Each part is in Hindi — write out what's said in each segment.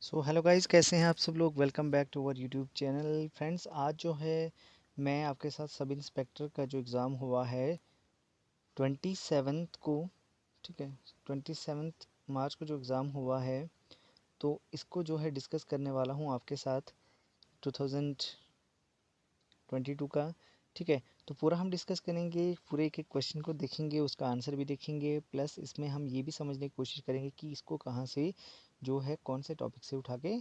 सो हेलो गाइस, कैसे हैं आप सब लोग। Welcome back to our YouTube channel. Friends, आज जो है मैं आपके साथ सब इंस्पेक्टर का जो एग्ज़ाम हुआ है 27 को, ठीक है, 27 मार्च को जो एग्ज़ाम हुआ है, तो इसको जो है डिस्कस करने वाला हूँ आपके साथ 2022 का। ठीक है, तो पूरा हम डिस्कस करेंगे, पूरे एक एक क्वेश्चन को देखेंगे, उसका आंसर भी देखेंगे, प्लस इसमें हम ये भी समझने की कोशिश करेंगे कि इसको कहाँ से जो है कौन से टॉपिक से उठा के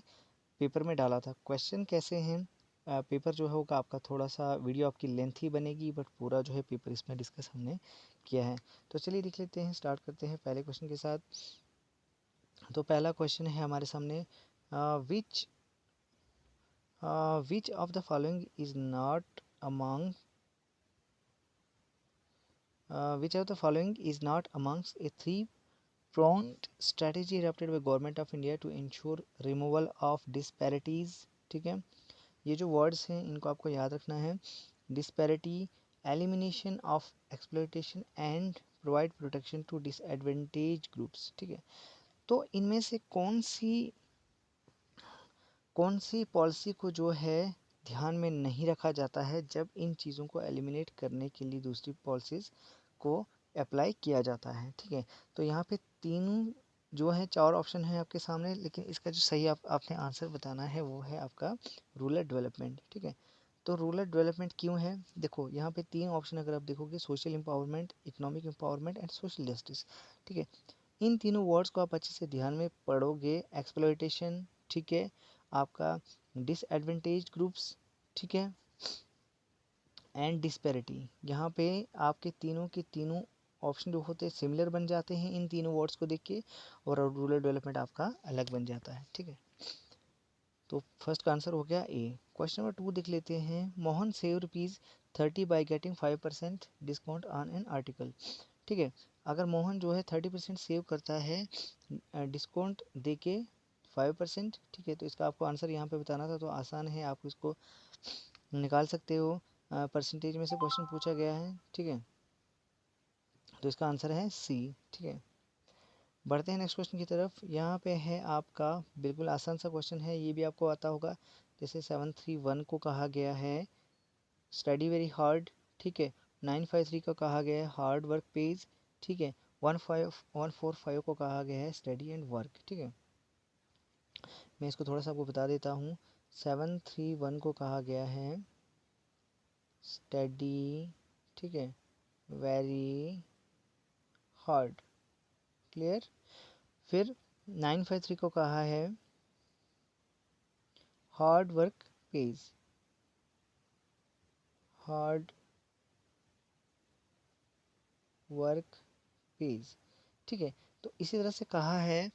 पेपर में डाला था। क्वेश्चन कैसे हैं, पेपर जो होगा आपका, थोड़ा सा वीडियो आपकी लेंथ ही बनेगी, बट पूरा जो है पेपर इसमें डिस्कस हमने किया है। तो चलिए देख लेते हैं, स्टार्ट करते हैं पहले क्वेश्चन के साथ। तो पहला क्वेश्चन है हमारे सामने, which which of the following is not among which of the following is not amongst a three pronged strategy adopted by government of India to ensure removal of disparities। ठीक है, ये जो वर्ड्स हैं इनको आपको याद रखना है। Disparity, elimination of exploitation and provide protection to disadvantage groups. ठीक है, तो इनमें से कौन सी पॉलिसी को जो है ध्यान में नहीं रखा जाता है जब इन चीज़ों को एलिमिनेट करने के लिए दूसरी पॉलिसीज़ को अप्लाई किया जाता है। ठीक है, तो यहाँ पे तीन जो है चार ऑप्शन है आपके सामने, लेकिन इसका जो सही आपने आंसर बताना है वो है आपका रूरल डेवलपमेंट। ठीक है, तो रूरल डेवलपमेंट क्यों है, देखो यहाँ पे तीन ऑप्शन अगर आप देखोगे, social empowerment, economic empowerment and social justice. ठीक है, इन तीनों वर्ड्स को आप अच्छे से ध्यान में पढ़ोगे। एक्सप्लॉयटेशन, ठीक है, आपका डिसएडवांटेज ग्रुप्स, ठीक है, एंड डिस्पैरिटी, यहाँ पे आपके तीनों के तीनों ऑप्शन जो होते हैं सिमिलर बन जाते हैं इन तीनों वर्ड्स को देख के, और रूरल डेवलपमेंट आपका अलग बन जाता है। ठीक है, तो फर्स्ट का आंसर हो गया ए। क्वेश्चन नंबर 2 देख लेते हैं। Mohan save ₹30 by getting 5% discount on an article. ठीक है, अगर मोहन जो है 30% सेव करता है डिस्काउंट दे के 5%। ठीक है, तो इसका आपको आंसर यहाँ पे बताना था, तो आसान है, आप इसको निकाल सकते हो। परसेंटेज में से क्वेश्चन पूछा गया है। ठीक है, तो इसका आंसर है सी। ठीक है, बढ़ते हैं नेक्स्ट क्वेश्चन की तरफ। यहाँ पे है आपका बिल्कुल आसान सा क्वेश्चन है, ये भी आपको आता होगा। जैसे 731 को कहा गया है स्टडी वेरी हार्ड। ठीक है, 953 को कहा गया है हार्ड वर्क पेज। ठीक है, 145 को कहा गया है स्टडी एंड वर्क। ठीक है, मैं इसको थोड़ा सा आपको बता देता हूँ। 731 को कहा गया है स्टडी, ठीक है, वेरी हार्ड, क्लियर। फिर 953 को कहा है hard work page, hard work page. ठीक है, तो इसी तरह से कहा है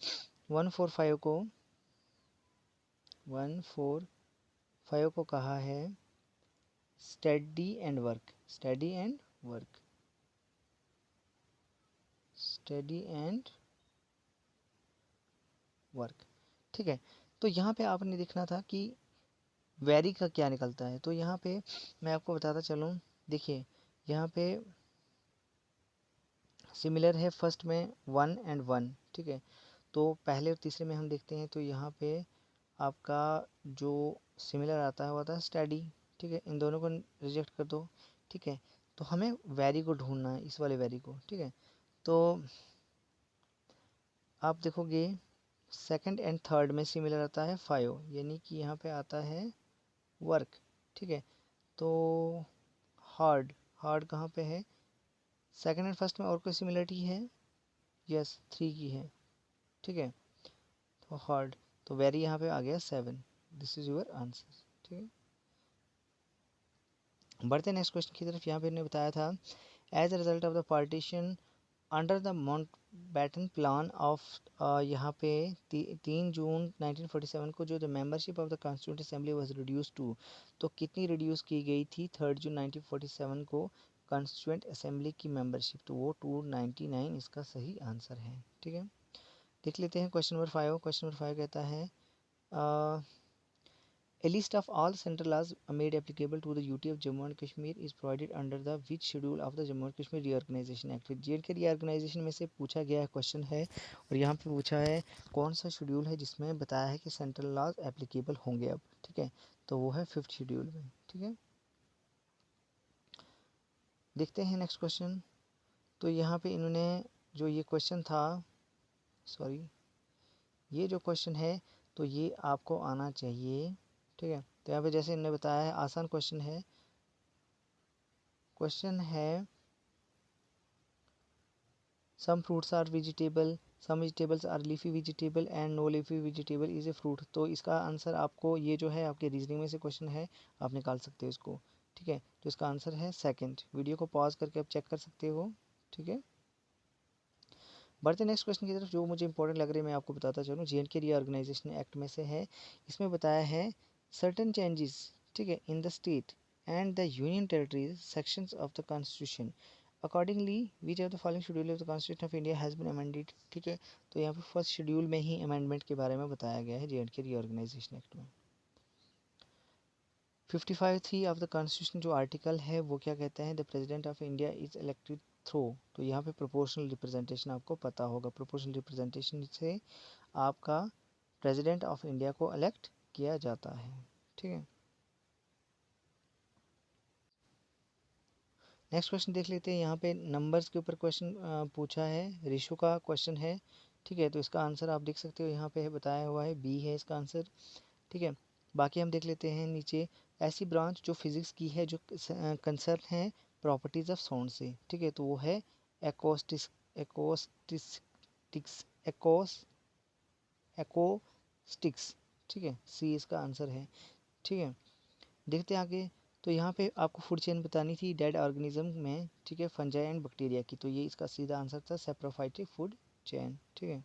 145 को, 145 को कहा है study and work, study and work, study and work. ठीक है, तो यहाँ पे आपने देखना था कि वेरी का क्या निकलता है, तो यहाँ पे मैं आपको बताता चलूँ। देखिए, यहाँ पे सिमिलर है फर्स्ट में 1 और 1। ठीक है, तो पहले और तीसरे में हम देखते हैं, तो यहाँ पे आपका जो सिमिलर आता है वो आता है स्टडी। ठीक है, इन दोनों को रिजेक्ट कर दो। ठीक है, तो हमें वेरी को ढूंढना है, इस वाले वेरी को। ठीक है, तो आप देखोगे सेकंड एंड थर्ड में सिमिलर आता है 5, यानी कि यहाँ पे आता है वर्क। ठीक है, तो हार्ड, हार्ड कहाँ पे है, सेकंड एंड फर्स्ट में और कोई सिमिलरिटी है, यस 3 की है। ठीक है, तो हार्ड, तो वेरी यहाँ पे आ गया 7। This is your answer. ठीक है, बढ़ते नेक्स्ट क्वेश्चन की तरफ। यहाँ पे इन्होंने बताया था as a result of the partition under the Mountbatten plan of, यहाँ पे 3 जून 1947 को जो the membership of the constituent assembly was reduce to, तो कितनी रिड्यूस की गई थी 3 जून 1947 को कॉन्स्टिट्यूंट असेंबली की मेंबरशिप, तो वो 299 इसका सही आंसर है। ठीक है, देख लेते हैं क्वेश्चन नंबर 5। क्वेश्चन नंबर 5 कहता है A list of all central laws made applicable to the UT of Jammu and Kashmir is provided under the which schedule of the Jammu and Kashmir Reorganization Act। JNK reorganization में से पूछा गया क्वेश्चन है और यहाँ पे पूछा है कौन सा शेड्यूल है जिसमें बताया है कि सेंट्रल लॉज एप्लीकेबल होंगे अब। ठीक है, तो वो है 5th शेड्यूल में। ठीक है, देखते हैं नेक्स्ट क्वेश्चन। तो यहाँ पे इन्होंने जो ये क्वेश्चन था, सॉरी, ये जो क्वेश्चन है तो ये आपको आना चाहिए। ठीक है, तो यहाँ पे जैसे इन्होंने बताया है आसान क्वेश्चन है। क्वेश्चन है some fruits are vegetable, some vegetables are leafy vegetable and no leafy vegetable is a fruit. तो इसका आंसर आपको, ये जो है आपके रीजनिंग में से क्वेश्चन है, आप निकाल सकते हो इसको। ठीक है, तो इसका आंसर है सेकंड। वीडियो को पॉज करके आप चेक कर सकते हो। ठीक है, बढ़ते नेक्स्ट क्वेश्चन की तरफ, जो मुझे इंपॉर्टेंट लग रही है मैं आपको बताता चलूँ। JNK रीऑर्गेनाइजेशन एक्ट में से है, इसमें बताया है सर्टन चेंजेस, ठीक है, in the state and the union territories sections of the constitution accordingly which of the following schedule of the constitution of India has been amended. ठीक है, तो यहाँ पे फर्स्ट शेड्यूल में ही अमेंडमेंट के बारे में बताया गया है JNK रीऑर्गेनाइजेशन एक्ट में। 55(3) ऑफ द कॉन्स्टिट्यूशन जो आर्टिकल है वो क्या कहते हैं, the president of India is elected through. तो यहाँ पे प्रोपोर्शनल रिप्रेजेंटेशन आपको पता होगा, प्रोपोर्शनल रिप्रेजेंटेशन से आपका प्रेसिडेंट ऑफ इंडिया को इलेक्ट किया जाता है। ठीक है, नेक्स्ट क्वेश्चन देख लेते हैं। यहाँ पे नंबर्स के ऊपर क्वेश्चन पूछा है, रेशो का क्वेश्चन है। ठीक है, तो इसका आंसर आप देख सकते हो, यहाँ पे बताया हुआ है बी है इसका आंसर। ठीक है, बाकी हम देख लेते हैं नीचे, ऐसी ब्रांच जो फिजिक्स की है जो कंसर्न है प्रॉपर्टीज ऑफ साउंड से। ठीक है, तो वो है एकोस्टिक्स, एकोस्टिक्स, एकोस्टिक्स। ठीक है, सी इसका आंसर है। ठीक है, देखते हैं आगे। तो यहाँ पे आपको फूड चेन बतानी थी डेड ऑर्गेनिज्म में। ठीक है, फंजाई एंड बैक्टीरिया की, तो ये इसका सीधा आंसर था सेप्रोफाइटिक फूड चेन। ठीक है,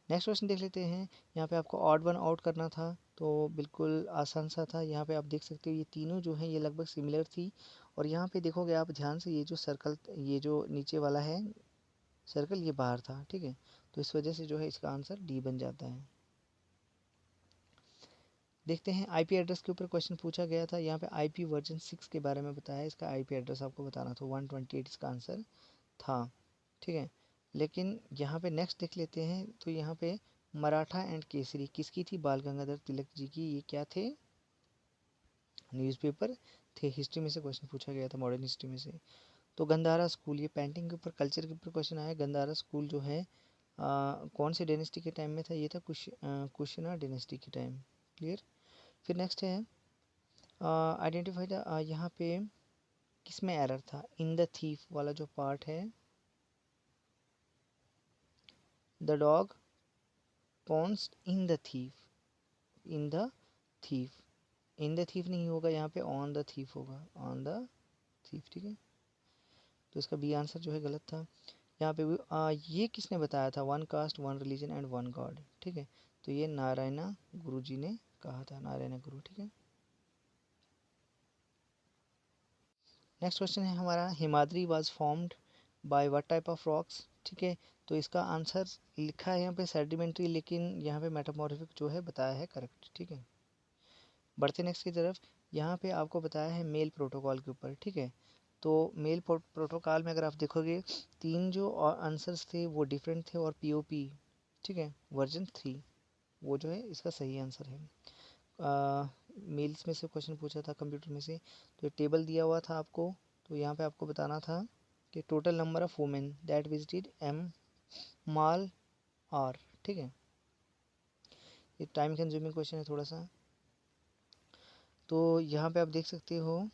नेक्स्ट क्वेश्चन देख लेते हैं। यहाँ पे आपको ऑड वन आउट करना था, तो बिल्कुल आसान सा था। यहाँ पे आप देख सकते हो ये तीनों जो हैं ये लगभग सिमिलर थी। और यहाँ पे देखोगे आप ध्यान से, ये जो सर्कल, ये जो नीचे वाला है सर्कल, ये बाहर था। ठीक है, तो इस वजह से जो है इसका आंसर डी बन जाता है। देखते हैं IP एड्रेस के ऊपर क्वेश्चन पूछा गया था। यहाँ पे IP वर्जन 6 के बारे में बताया, इसका IP एड्रेस आपको बताना था, 128 इसका आंसर था। ठीक है, लेकिन यहाँ पे नेक्स्ट देख लेते हैं। तो यहाँ पे मराठा एंड केसरी किसकी थी, बाल गंगाधर तिलक जी की। ये क्या थे, न्यूज़पेपर थे। हिस्ट्री में से क्वेश्चन पूछा गया था, मॉडर्न हिस्ट्री में से। तो गंधारा स्कूल, ये पेंटिंग के ऊपर, कल्चर के ऊपर क्वेश्चन आया। गंधारा स्कूल जो है कौन से डायनेस्टी के टाइम में था, ये था कुशिना डायनेस्टी के टाइम। क्लियर। फिर नेक्स्ट है आइडेंटिफाई द, यहाँ पे किस में एरर था, इन द थीफ वाला जो पार्ट है, the dog pounced in the thief, in the thief, in the thief नहीं होगा, यहाँ पे ऑन द थीफ होगा, ऑन द थीफ। ठीक है, तो इसका बी आंसर जो है गलत था। यहाँ पे भी ये किसने बताया था, one cast one religion and one God. ठीक है, तो ये नारायणा गुरु जी ने कहा था, नारायणा गुरु। ठीक है, नेक्स्ट क्वेश्चन है हमारा, Himadri was formed by what type of rocks. ठीक है, तो इसका आंसर लिखा है यहाँ पे सेडिमेंट्री, लेकिन यहाँ पे मेटामॉर्फिक जो है बताया है करेक्ट। ठीक है, बढ़ते नेक्स्ट की तरफ। यहाँ पे आपको बताया है मेल प्रोटोकॉल के ऊपर। ठीक है, तो मेल प्रोटोकॉल में अगर आप देखोगे, तीन जो आंसर्स थे वो डिफरेंट थे, और POP, ठीक है, वर्जन 3 वो जो है इसका सही आंसर है। मेल्स में से क्वेश्चन पूछा था कंप्यूटर में से, तो टेबल दिया हुआ था आपको। तो यहाँ पे आपको बताना था कि total number of women that visited M mall R। ठीक है, ये टाइम कंज्यूमिंग क्वेश्चन है थोड़ा सा। तो यहाँ पे आप देख सकते हो,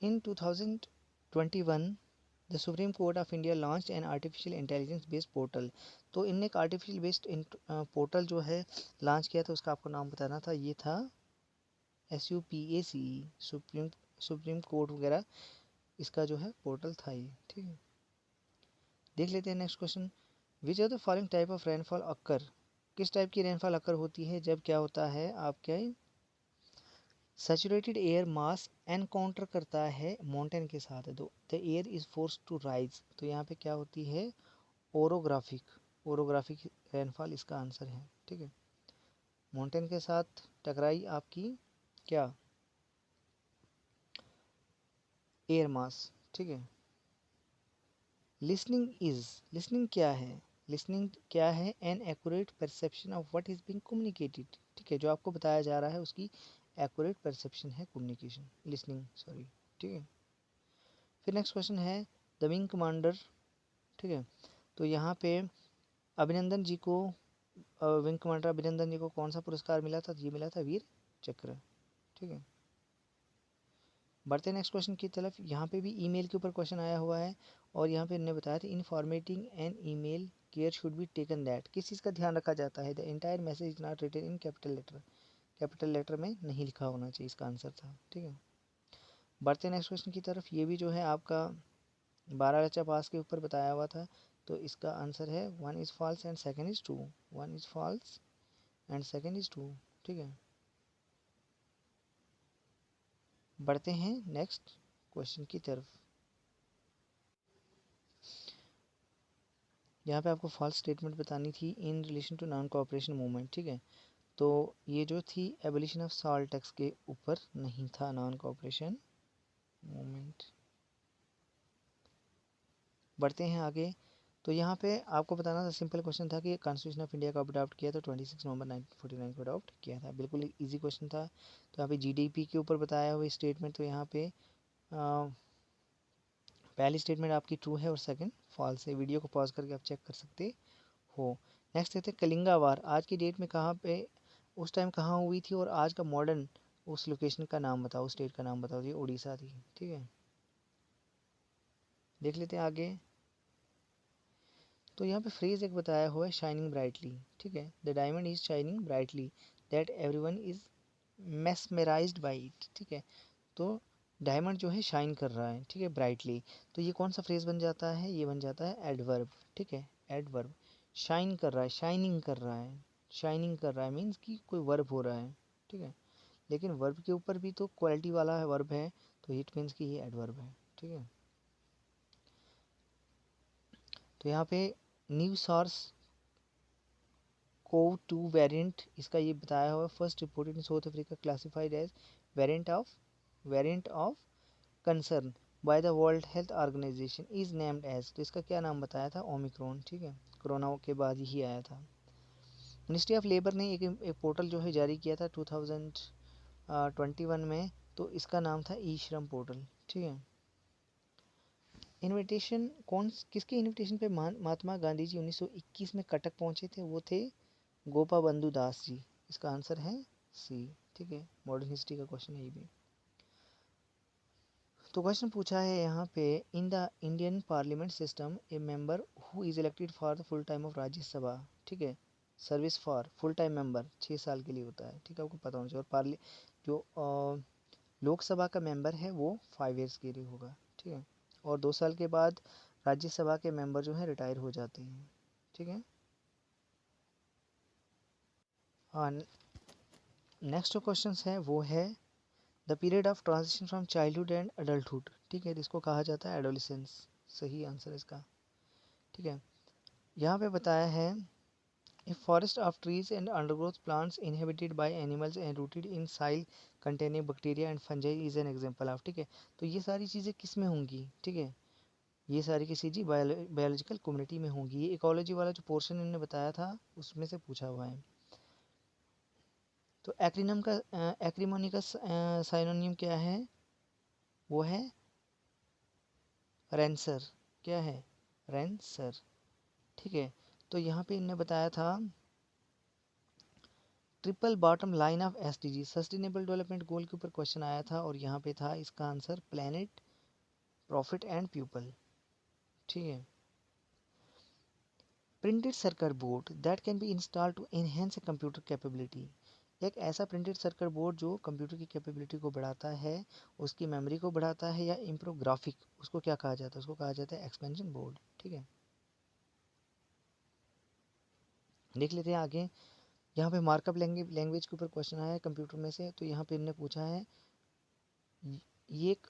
इन 2021 the supreme court of India launch an artificial intelligence based portal. तो इनने एक आर्टिफिशियल बेस्ड पोर्टल जो है लॉन्च किया था, उसका आपको नाम बताना था। ये था SUPACE, सुप्रीम कोर्ट वगैरह इसका जो है पोर्टल था ये। ठीक है, देख लेते हैं next question. Which are the following type of rainfall occur. किस टाइप की रेनफॉल अक्कर होती है जब क्या होता है आपके सैचुरेटेड एयर मास एनकाउंटर करता है माउंटेन के साथ, तो the air is force to rise. तो यहाँ पे क्या होती है, ओरोग्राफिक, ओरोग्राफिक रेनफॉल इसका आंसर है। ठीक है, माउंटेन के साथ टकराई आपकी क्या, एयर मास, ठीक है। लिसनिंग क्या है, लिसनिंग क्या है, an accurate perception of what is being communicated, ठीक है, जो आपको बताया जा रहा है उसकी एक्यूरेट परसेप्शन है कम्युनिकेशन, लिसनिंग, सॉरी, ठीक है। फिर नेक्स्ट क्वेश्चन है द विंग कमांडर, ठीक है। तो यहाँ पे अभिनंदन जी को विंग कमांडर अभिनंदन जी को कौन सा पुरस्कार मिला था, ये मिला था वीर चक्र, ठीक है। बढ़ते नेक्स्ट क्वेश्चन की तरफ। यहाँ पे भी ईमेल के ऊपर क्वेश्चन आया हुआ है और यहाँ पे इन्होंने बताया था in formatting an email care should be taken that, किस चीज़ का ध्यान रखा जाता है, the entire message is not written in capital letter, capital letter में नहीं लिखा होना चाहिए, इसका आंसर था, ठीक है। बढ़ते नेक्स्ट क्वेश्चन की तरफ। ये भी जो है आपका 12 रचा पास के ऊपर बताया हुआ था, तो इसका आंसर है one is false and second is true, one is false and second is true, ठीक है। बढ़ते हैं नेक्स्ट क्वेश्चन की तरफ। यहाँ पे आपको फॉल्स स्टेटमेंट बतानी थी in relation to non cooperation movement, ठीक है। तो ये जो थी एबोलिशन ऑफ सॉल्ट टैक्स के ऊपर नहीं था नॉन कोऑपरेशन मूवमेंट। बढ़ते हैं आगे। तो यहाँ पे आपको बताना था, सिंपल क्वेश्चन था कि कॉन्स्टिट्यूशन ऑफ इंडिया कब अडॉप्ट किया, तो 26 नवंबर 1949 को अडॉप्ट किया था, बिल्कुल इजी क्वेश्चन था। तो यहाँ पे जीडीपी के ऊपर बताया हुआ स्टेटमेंट, तो यहाँ पे पहली स्टेटमेंट आपकी ट्रू है और सेकंड फॉल्स है, वीडियो को पॉज करके आप चेक कर सकते हो। नेक्स्ट कहते हैं कलिंगा वार आज की डेट में कहाँ पे, उस टाइम कहाँ हुई थी और आज का मॉडर्न उस लोकेशन का नाम बताओ, उस स्टेट का नाम बताओ, ये उड़ीसा थी, ठीक है। देख लेते हैं आगे। तो यहाँ पे फ्रेज एक बताया हुआ है शाइनिंग ब्राइटली, ठीक है, the diamond is shining brightly that everyone is mesmerised by it, ठीक है। तो डायमंड जो है शाइन कर रहा है, ठीक है, ब्राइटली, तो ये कौन सा फ्रेज बन जाता है, ये बन जाता है एडवर्ब, ठीक है, एडवर्ब। शाइन कर रहा है, शाइनिंग कर रहा है, शाइनिंग कर रहा है मीन्स कि कोई वर्ब हो रहा है, ठीक है। लेकिन वर्ब के ऊपर भी तो क्वालिटी वाला है वर्ब है, तो इट मीन्स कि ये एडवर्ब है, ठीक है। तो यहाँ पे न्यू सॉर्स कोव 2 वेरिएंट, इसका ये बताया हुआ first reported in South Africa classified as variant of concern by the World Health Organization is named as, तो इसका क्या नाम बताया था, ओमिक्रॉन, ठीक है, कोरोना के बाद ही आया था। मिनिस्ट्री ऑफ लेबर ने एक पोर्टल जो है जारी किया था 2021 में, तो इसका नाम था ई श्रम पोर्टल, ठीक है। इनविटेशन कौन किसके इनविटेशन पे महात्मा गांधी जी 1921 में कटक पहुंचे थे, वो थे गोपा बंधु दास जी, इसका आंसर है सी, ठीक है, मॉडर्न हिस्ट्री का क्वेश्चन है ये भी। तो क्वेश्चन पूछा है यहाँ पे in the Indian parliament system A member who is elected for the full time of Rajya Sabha, ठीक है, service for full time member 6 साल के लिए होता है, ठीक है, आपको पता होना चाहिए। और जो लोकसभा का मेंबर है वो 5 ईयर्स के लिए होगा, ठीक है। और 2 साल के बाद राज्यसभा के मेंबर जो है रिटायर हो जाते हैं, ठीक है। हाँ, नेक्स्ट जो क्वेश्चन है वो है the period of transition from childhood and adulthood, ठीक है, जिसको कहा जाता है एडोलिसेंस, सही आंसर इसका, ठीक है। यहाँ पे बताया है a forest of trees and undergrowth plants inhabited by animals and rooted in soil containing bacteria and fungi is an example of, ठीक है। तो ये सारी चीज़ें किस में होंगी, ठीक है, ये सारी की चीज़ें बायोलॉजिकल कम्युनिटी में होंगी। ये इकोलॉजी वाला जो पोर्शन इन्होंने बताया था उसमें से पूछा हुआ है। तो एक्रिनम का एक्रीमोनी का साइनोनिम क्या है, वो है रेंसर, क्या है, रेंसर, ठीक है। तो यहाँ पे इन्होंने बताया था triple bottom line of SDG sustainable development goal के ऊपर क्वेश्चन आया था और यहाँ पे था इसका answer planet, profit and people, ठीक है। Printed circuit board that can be install to enhance computer capability, एक ऐसा प्रिंटेड सर्किट बोर्ड जो कंप्यूटर की कैपेबिलिटी को बढ़ाता है, उसकी मेमोरी को बढ़ाता है या इम्प्रूव ग्राफिक, उसको क्या कहा जाता है, उसको कहा जाता है एक्सपेंशन बोर्ड, ठीक है। देख लेते हैं आगे। यहाँ पे मार्कअप लैंग्वेज के ऊपर क्वेश्चन आया है कंप्यूटर में से, तो यहाँ पे इन्होंने पूछा है ये एक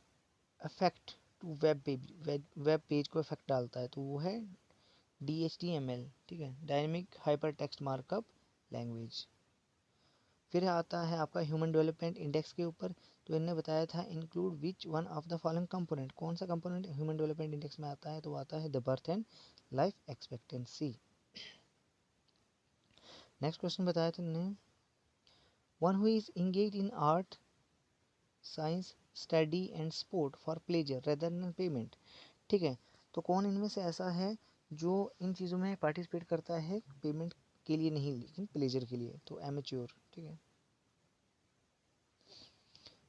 अफेक्ट टू वेब पेज को इफेक्ट डालता है, तो वो है DHTML, ठीक है, dynamic hyper text markup language. फिर आता है आपका ह्यूमन डेवलपमेंट इंडेक्स के ऊपर, तो इन्होंने बताया था include which one of the following component, कौन सा कंपोनेंट ह्यूमन डेवलपमेंट इंडेक्स में आता है, तो आता है the birth and life expectancy. Next question बताया था इन्होंने, one who is engage in art science study and sport for pleasure rather than payment. ठीक है, तो कौन इनमें से ऐसा है जो इन चीज़ों में पार्टिसिपेट करता है पेमेंट के लिए नहीं लेकिन प्लेजर के लिए, तो एमेच्योर। ठीक है,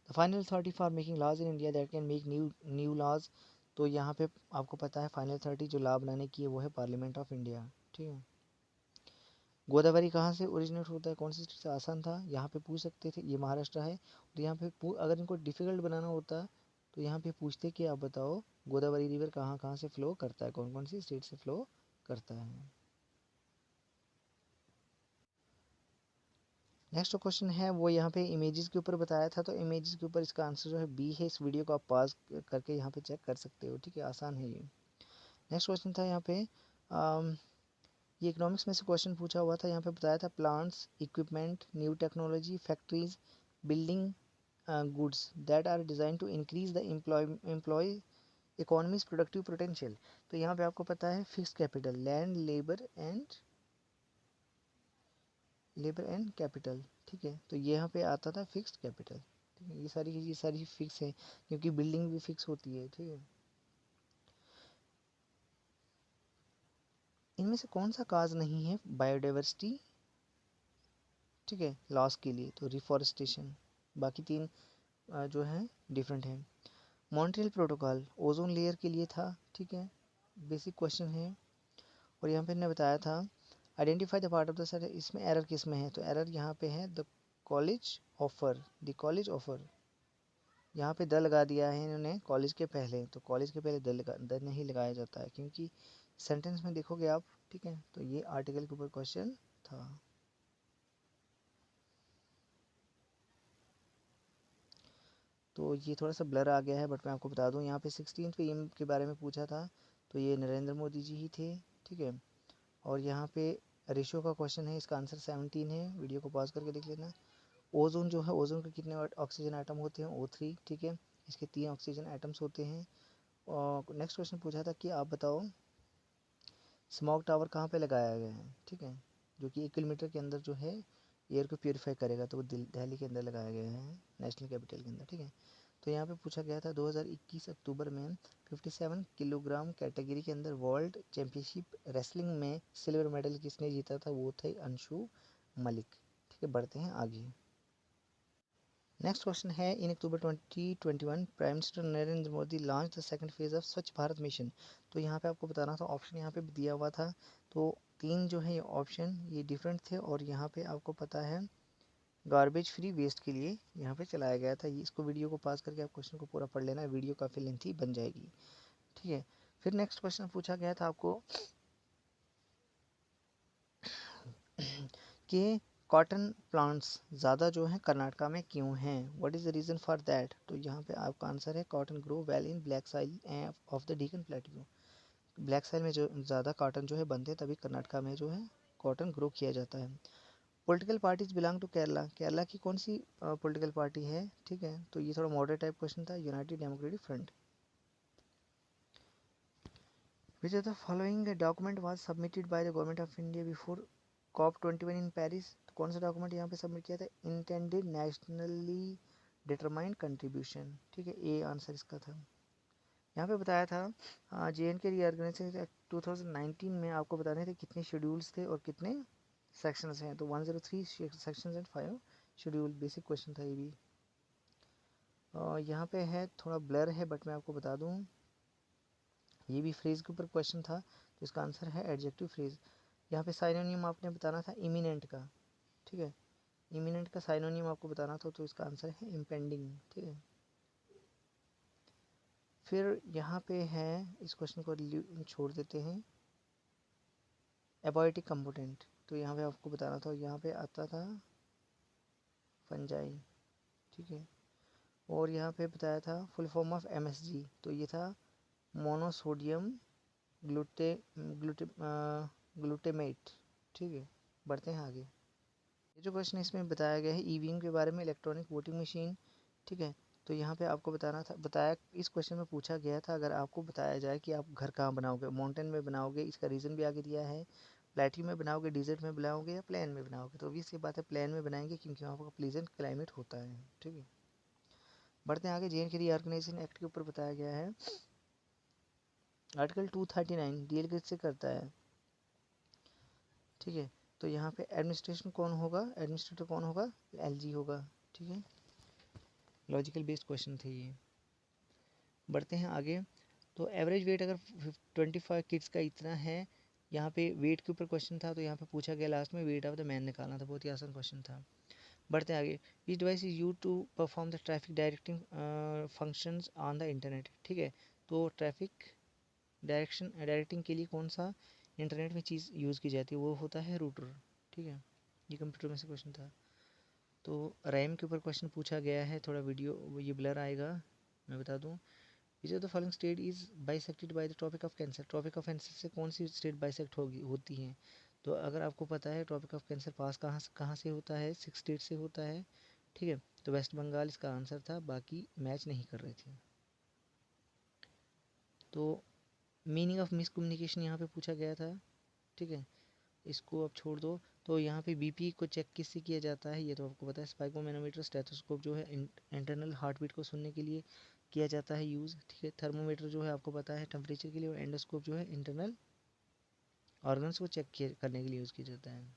the final authority for making laws in India that can make new laws, तो यहाँ पे आपको पता है फाइनल अथॉरिटी जो लॉ बनाने की है वो है पार्लियामेंट ऑफ इंडिया। ठीक है, गोदावरी कहाँ से ओरिजिनेट होता है, कौन सी स्टेट से, आसान था, यहाँ पे पूछ सकते थे, ये महाराष्ट्र है। और यहाँ पे अगर इनको डिफिकल्ट बनाना होता तो यहाँ पे पूछते कि आप बताओ गोदावरी रिवर कहाँ कहाँ से फ्लो करता है, कौन कौन सी स्टेट से फ्लो करता है। नेक्स्ट क्वेश्चन है वो यहाँ पे इमेजेस के ऊपर बताया था, तो इमेजेस के ऊपर इसका आंसर जो है बी है। इस वीडियो को आप पॉज करके यहाँ पे चेक कर सकते हो। ठीक है, आसान है ये। नेक्स्ट क्वेश्चन था यहाँ पे ये इकोनॉमिक्स में से क्वेश्चन पूछा हुआ था, यहाँ पे बताया था plants equipment new technology factories building goods that are design to increase the employ economies productive potential. तो यहाँ पे आपको पता है fix capital land labour and capital. ठीक है, तो यहाँ पे आता था फिक्स्ड कैपिटल। ठीक है, ये सारी फिक्स है क्योंकि बिल्डिंग भी फिक्स होती है। ठीक है, इनमें से कौन सा काज नहीं है बायोडाइवर्सिटी, ठीक है, लॉस के लिए, तो रिफॉरेस्टेशन। बाकी तीन जो है डिफरेंट है। मॉन्ट्रियल प्रोटोकॉल ओजोन लेयर के लिए था। ठीक है, बेसिक क्वेश्चन है। और यहाँ पे ने बताया था identify the part of the set, इसमें एरर किस में है, तो एरर यहाँ पे है द कॉलेज ऑफर। यहाँ पे द लगा दिया है इन्होंने कॉलेज के पहले, तो कॉलेज के पहले द नहीं लगाया जाता है क्योंकि सेंटेंस में देखोगे आप। ठीक है, तो ये आर्टिकल के ऊपर क्वेश्चन था। तो ये थोड़ा सा ब्लर आ गया है बट मैं आपको बता दूं, यहाँ पे 16th पीएम के बारे में पूछा था, तो ये नरेंद्र मोदी जी ही थे। ठीक है, और यहाँ पे रेशियो का क्वेश्चन है, इसका आंसर 17 है, वीडियो को पॉज करके देख लेना। ओजोन जो है, ओजोन के कितने ऑक्सीजन आइटम होते हैं, O3। ठीक है, इसके 3 ऑक्सीजन आइटम्स होते हैं। और नेक्स्ट क्वेश्चन पूछा था कि आप बताओ स्मॉग टावर कहाँ पे लगाया गया है। ठीक है, जो कि 1 किलोमीटर के अंदर जो है एयर को प्योरीफाई करेगा, तो वो दिल्ली के अंदर लगाया गया है, नेशनल कैपिटल के अंदर। ठीक है, तो यहाँ पे पूछा गया था 2021 अक्टूबर में 57 किलोग्राम कैटेगरी के अंदर वर्ल्ड चैम्पियनशिप रेसलिंग में सिल्वर मेडल किसने जीता था, वो थे अंशु मलिक। ठीक है, बढ़ते हैं आगे। नेक्स्ट क्वेश्चन है, इन अक्टूबर 2021 prime minister Narendra Modi launch the second phase of स्वच्छ भारत मिशन। तो यहाँ पे आपको बताना था, ऑप्शन यहाँ पे दिया हुआ था, तो तीन जो है ये ऑप्शन ये डिफरेंट थे। और यहाँ पे आपको पता है गार्बेज फ्री वेस्ट के लिए यहाँ पे चलाया गया था। ये इसको वीडियो को पास करके आप क्वेश्चन को पूरा पढ़ लेना, वीडियो काफ़ी लेंथी बन जाएगी। ठीक है, फिर नेक्स्ट क्वेश्चन पूछा गया था आपको कि कॉटन प्लांट्स ज़्यादा जो है कर्नाटका में क्यों हैं, what is the reason for that. तो यहाँ पे आपका आंसर है cotton grow well in black soil of the Deccan plateau. Black soil में जो ज़्यादा कॉटन जो है बनते हैं, तभी कर्नाटका में जो है कॉटन ग्रो किया जाता है। Political parties belong to Kerala, Kerala की कौन सी पॉलिटिकल पार्टी है। ठीक है, तो ये थोड़ा मॉडरेट टाइप क्वेश्चन था, United democratic front. Which of the following document was submitted by the government of India before COP21 in Paris, तो कौन सा डॉक्यूमेंट यहाँ पे सबमिट किया था, इंटेंडेड नेशनली डिटरमाइंड कंट्रीब्यूशन। ठीक है, ए आंसर इसका था। यहाँ पे बताया था JNK रीऑर्गेनाइजेशन 2019 में आपको बताने थे कितने शेड्यूल्स थे और कितने सेक्शंस हैं, तो 103 sections and 5 schedule. Basic question था ये भी। यहाँ पे है थोड़ा ब्लर है बट मैं आपको बता दूँ, ये भी फ्रेज के ऊपर क्वेश्चन था, तो इसका आंसर है एडजेक्टिव फ्रेज। यहाँ पे साइनोनियम आपने बताना था इमिनेंट का। ठीक है, इमिनेंट का साइनोनियम आपको बताना था, तो इसका आंसर है इम्पेंडिंग। ठीक है, फिर यहाँ पे है, इस क्वेश्चन को छोड़ देते हैं, एबॉयोटिक कंपोनेंट, तो यहाँ पे आपको बताना था, यहाँ पे आता था फंजाई। ठीक है, और यहाँ पे बताया था फुल फॉर्म ऑफ MSG, तो ये था मोनोसोडियम ग्लूटे ग्लूटे ग्लूटेमेट। ठीक है, बढ़ते हैं आगे। ये जो क्वेश्चन इसमें बताया गया है ईवीएम के बारे में, इलेक्ट्रॉनिक वोटिंग मशीन, ठीक है। तो यहाँ पे आपको बताया इस क्वेश्चन में पूछा गया था, अगर आपको बताया जाए कि आप घर कहाँ बनाओगे, माउंटेन में बनाओगे, इसका रीज़न भी आगे दिया है, प्लेट्यू में बनाओगे, डिजर्ट में बनाओगे या प्लेन में बनाओगे, तो obvious सी बात है प्लेन में बनाएंगे क्योंकि वहाँ पर प्लीजेंट क्लाइमेट होता है, ठीक है। बढ़ते हैं आगे, जे.एन.के रीऑर्गेनाइजेशन एक्ट के ऊपर बताया गया है, आर्टिकल 239 डील किससे करता है, ठीक है। तो यहाँ पे एडमिनिस्ट्रेटर कौन होगा, एलजी होगा, ठीक है। लॉजिकल बेस्ड क्वेश्चन थे ये। बढ़ते हैं आगे, तो एवरेज वेट अगर 25 किड्स का इतना है, यहाँ पे वेट के ऊपर क्वेश्चन था, तो यहाँ पे पूछा गया लास्ट में वेट ऑफ द मैन निकालना था, बहुत ही आसान क्वेश्चन था। बढ़ते हैं आगे, which device is use to perform the traffic directing functions on the internet, ठीक है। तो ट्रैफिक डायरेक्टिंग के लिए कौन सा इंटरनेट में चीज़ यूज़ की जाती है, वो होता है रूटर, ठीक है। ये कंप्यूटर में से क्वेश्चन था। तो रैम के ऊपर क्वेश्चन पूछा गया है, थोड़ा वीडियो ये ब्लर आएगा, मैं बता दूँ। Which of the following state is bisected by the Tropic of Cancer, Tropic of Cancer से कौन सी स्टेट बाइसेक्ट होती है। तो अगर आपको पता है ट्रॉपिक ऑफ कैंसर पास कहाँ से होता है, 6 स्टेट से होता है, ठीक है। तो वेस्ट बंगाल इसका आंसर था, बाकी मैच नहीं कर रहे थे। तो मीनिंग ऑफ मिस कम्युनिकेशन यहाँ पे पूछा गया था, ठीक है। इसको अब छोड़ दो। तो यहाँ पे बीपी को चेक किससे किया जाता है, ये तो आपको पता है, स्पाइकोमेनोमीटर, स्टेथोस्कोप जो है इंटरनल हार्ट बीट को सुनने के लिए किया जाता है यूज़, ठीक है। थर्मोमीटर जो है आपको पता है टेम्परेचर के लिए, और एंडोस्कोप जो है इंटरनल ऑर्गन्स को चेक करने के लिए यूज़ किया जाता है।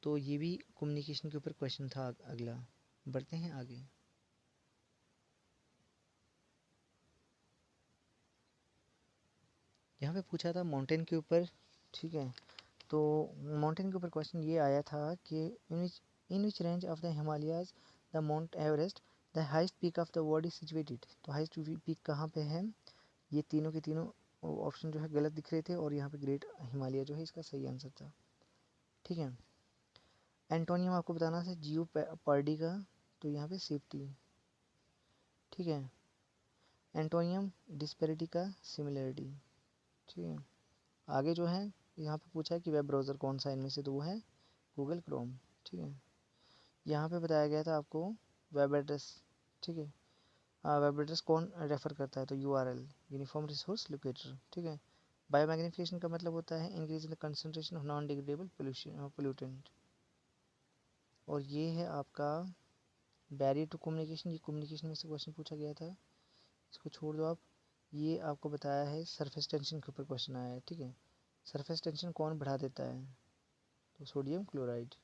तो ये भी कम्युनिकेशन के ऊपर क्वेश्चन था। अगला बढ़ते हैं आगे, यहाँ पे पूछा था माउंटेन के ऊपर, ठीक है। तो माउंटेन के ऊपर क्वेश्चन ये आया था कि in which range of the Himalayas the Mount Everest the highest peak of the world is situated, तो हाइस्ट पीक कहाँ पे है। ये तीनों के तीनों ऑप्शन जो है गलत दिख रहे थे, और यहाँ पे ग्रेट हिमालय जो है इसका सही आंसर था, ठीक है। एंटोनियम आपको बताना था जियो पर्डी का, तो यहाँ पे सेफ्टी, ठीक है। एंटोनियम डिस्पेरिटी का सिमिलरिटी, ठीक है। आगे जो है यहाँ पे पूछा है कि वेब ब्राउज़र कौन सा इनमें से, तो वो है गूगल क्रोम, ठीक है। यहाँ पे बताया गया था आपको वेब एड्रेस, ठीक है। वेब एड्रेस कौन रेफर करता है, तो यूआरएल, यूनिफॉर्म रिसोर्स लोकेटर, ठीक है। बायोमैग्निफिकेशन का मतलब होता है increase in the concentration of non degradable pollutant. और ये है आपका बैरियर टू कम्युनिकेशन, ये कम्युनिकेशन में से क्वेश्चन पूछा गया था, इसको छोड़ दो आप। ये आपको बताया है सरफेस टेंशन के ऊपर क्वेश्चन आया है, ठीक है। सरफेस टेंशन कौन बढ़ा देता है, तो सोडियम क्लोराइड।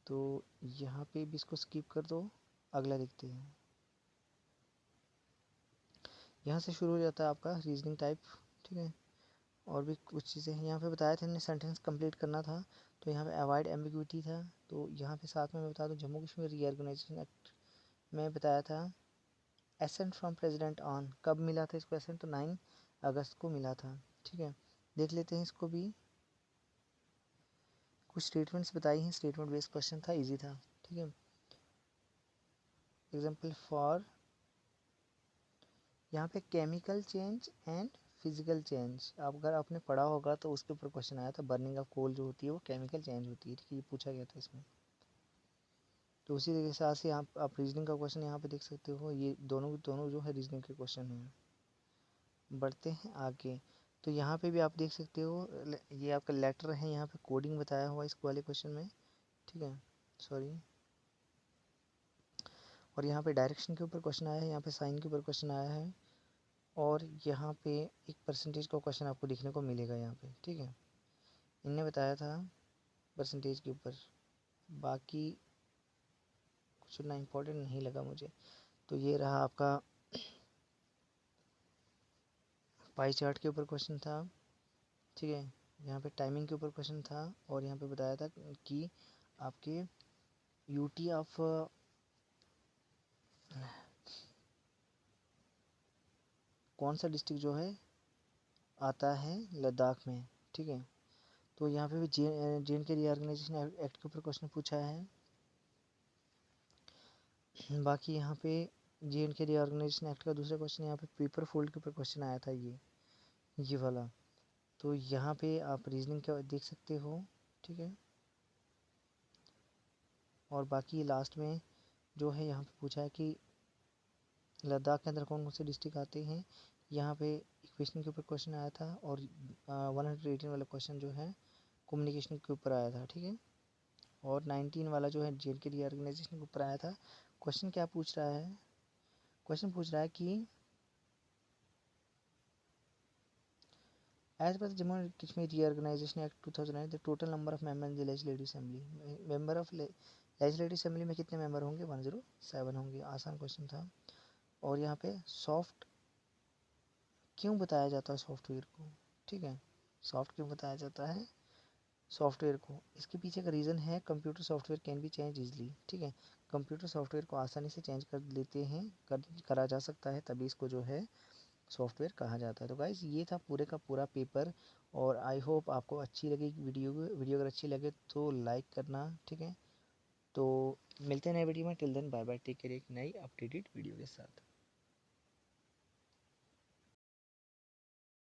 तो यहाँ पे भी इसको स्किप कर दो, अगला देखते हैं। यहाँ से शुरू हो जाता है आपका रीजनिंग टाइप, ठीक है। और भी कुछ चीज़ें हैं, यहाँ पे बताया था हमने सेंटेंस कंप्लीट करना था, तो यहाँ पे अवॉइड एम्बिग्विटी था। तो यहाँ पे साथ में मैं बता दूँ जम्मू कश्मीर रीऑर्गेनाइजेशन एक्ट में बताया था एसेंट फ्रॉम प्रेसिडेंट ऑन, कब मिला था इसको एसेंट, तो 9 अगस्त को मिला था, ठीक है। देख लेते हैं इसको भी, कुछ स्टेटमेंट्स बताई हैं, स्टेटमेंट बेस्ड क्वेश्चन था, इजी था, ठीक है। एग्जाम्पल फॉर, यहाँ पे chemical change and physical change, आप अगर आपने पढ़ा होगा तो उसके ऊपर क्वेश्चन आया था, बर्निंग ऑफ कोल जो होती है वो केमिकल चेंज होती है, ठीक है, ये पूछा गया था इसमें। तो उसी के साथ से आप रीजनिंग का क्वेश्चन यहाँ पे देख सकते हो, ये दोनों जो है रीजनिंग के क्वेश्चन हैं। बढ़ते हैं आगे, तो यहाँ पे भी आप देख सकते हो, ये आपका लेटर है, यहाँ पे कोडिंग बताया हुआ इस वाले क्वेश्चन में, ठीक है, सॉरी। और यहाँ पे डायरेक्शन के ऊपर क्वेश्चन आया है, यहाँ पे साइन के ऊपर क्वेश्चन आया है, और यहाँ पे एक परसेंटेज का क्वेश्चन आपको देखने को मिलेगा यहाँ पे, ठीक है। इनने बताया था परसेंटेज के ऊपर, बाकी कुछ ना इम्पोर्टेंट नहीं लगा मुझे। तो ये रहा आपका पाई चार्ट के ऊपर क्वेश्चन था, ठीक है। यहाँ पे टाइमिंग के ऊपर क्वेश्चन था, और यहाँ पे बताया था कि आपके यूटी ऑफ कौन सा डिस्ट्रिक्ट जो है आता है लद्दाख में, ठीक है। तो यहाँ पे भी J and K reorganization act के ऊपर क्वेश्चन पूछा है। बाकी यहाँ पे J and K reorganization act का दूसरा क्वेश्चन, यहाँ पे पेपर फोल्ड के ऊपर क्वेश्चन आया था, ये वाला। तो यहाँ पे आप रीजनिंग का देख सकते हो, ठीक है। और बाकी लास्ट में जो है यहाँ पे पूछा है कि लद्दाख के अंदर कौन कौन से डिस्ट्रिक्ट आते हैं। यहाँ पे इक्वेशन के ऊपर क्वेश्चन आया था और 118 वाला क्वेश्चन जो है कम्युनिकेशन के ऊपर आया था, ठीक है। और 19 वाला जो है जेल के रीऑर्गेनाइजेशन के ऊपर आया था। क्वेश्चन क्या पूछ रहा है, क्वेश्चन पूछ रहा है कि एज पर Jammu and Kashmir reorganization act 2009 the total number of member in the legislative assembly, member of legislative assembly में कितने मेंबर होंगे, 107 होंगे। आसान क्वेश्चन था। और यहाँ पे सॉफ्ट क्यों बताया जाता है सॉफ्टवेयर को, ठीक है। सॉफ्ट क्यों बताया जाता है सॉफ्टवेयर को, इसके पीछे का रीज़न है computer software can be change easily, ठीक है। कंप्यूटर सॉफ्टवेयर को आसानी से चेंज कर लेते हैं, करा जा सकता है, तभी इसको जो है सॉफ्टवेयर कहा जाता है। तो गाइस ये था पूरे का पूरा पेपर, और आई होप आपको अच्छी लगी वीडियो अगर अच्छी लगे तो लाइक करना, ठीक है। तो मिलते हैं नए वीडियो में, till then bye bye, take care, एक नई अपडेटेड वीडियो के साथ।